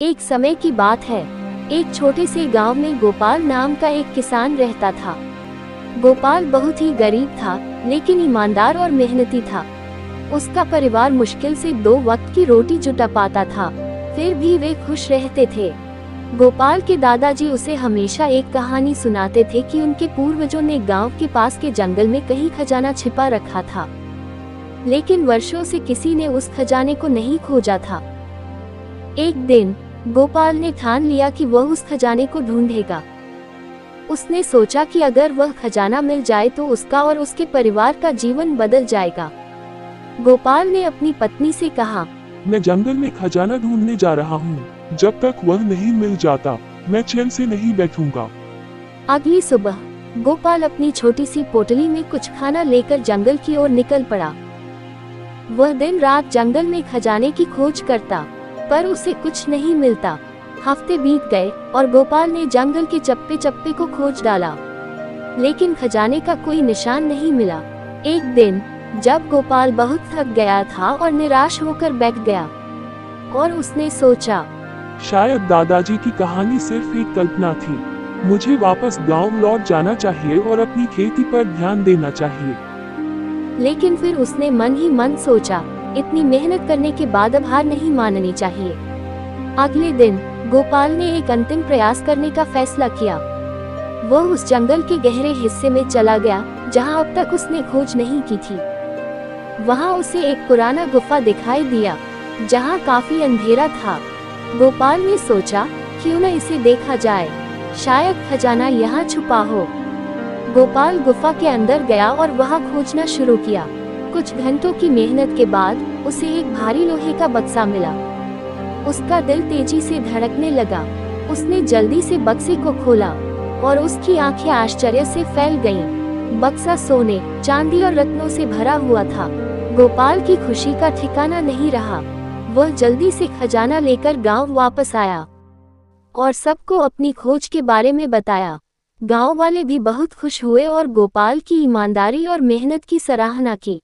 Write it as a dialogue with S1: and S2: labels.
S1: एक समय की बात है। एक छोटे से गांव में गोपाल नाम का एक किसान रहता था। गोपाल बहुत ही गरीब था, लेकिन ईमानदार और मेहनती था। उसका परिवार मुश्किल से 2 वक्त की रोटी जुटा पाता था, फिर भी वे खुश रहते थे। गोपाल के दादाजी उसे हमेशा एक कहानी सुनाते थे कि उनके पूर्वजों ने गांव के पास के जंगल में कहीं खजाना छिपा रखा था, लेकिन वर्षों से किसी ने उस खजाने को नहीं खोजा था। एक दिन गोपाल ने ठान लिया कि वह उस खजाने को ढूंढेगा। उसने सोचा कि अगर वह खजाना मिल जाए तो उसका और उसके परिवार का जीवन बदल जाएगा। गोपाल ने अपनी पत्नी से कहा,
S2: मैं जंगल में खजाना ढूंढने जा रहा हूँ। जब तक वह नहीं मिल जाता, मैं चैन से नहीं बैठूंगा।
S1: अगली सुबह गोपाल अपनी छोटी सी पोटली में कुछ खाना लेकर जंगल की ओर निकल पड़ा। वह दिन रात जंगल में खजाने की खोज करता, पर उसे कुछ नहीं मिलता। हफ्ते बीत गए और गोपाल ने जंगल के चप्पे चप्पे को खोज डाला, लेकिन खजाने का कोई निशान नहीं मिला। एक दिन जब गोपाल बहुत थक गया था और निराश होकर बैठ गया, और उसने सोचा,
S2: शायद दादाजी की कहानी सिर्फ एक कल्पना थी। मुझे वापस गांव लौट जाना चाहिए और अपनी खेती पर ध्यान देना चाहिए।
S1: लेकिन फिर उसने मन ही मन सोचा, इतनी मेहनत करने के बाद अब हार नहीं माननी चाहिए। अगले दिन गोपाल ने एक अंतिम प्रयास करने का फैसला किया। वह उस जंगल के गहरे हिस्से में चला गया जहां अब तक उसने खोज नहीं की थी। वहां उसे एक पुराना गुफा दिखाई दिया जहां काफी अंधेरा था। गोपाल ने सोचा, क्यों न इसे देखा जाए, शायद खजाना यहाँ छुपा हो। गोपाल गुफा के अंदर गया और वहां खोजना शुरू किया। कुछ घंटों की मेहनत के बाद उसे एक भारी लोहे का बक्सा मिला। उसका दिल तेजी से धड़कने लगा। उसने जल्दी से बक्से को खोला और उसकी आंखें आश्चर्य से फैल गईं। बक्सा सोने, चांदी और रत्नों से भरा हुआ था। गोपाल की खुशी का ठिकाना नहीं रहा। वह जल्दी से खजाना लेकर गांव वापस आया और सबको अपनी खोज के बारे में बताया। गांव वाले भी बहुत खुश हुए और गोपाल की ईमानदारी और मेहनत की सराहना की।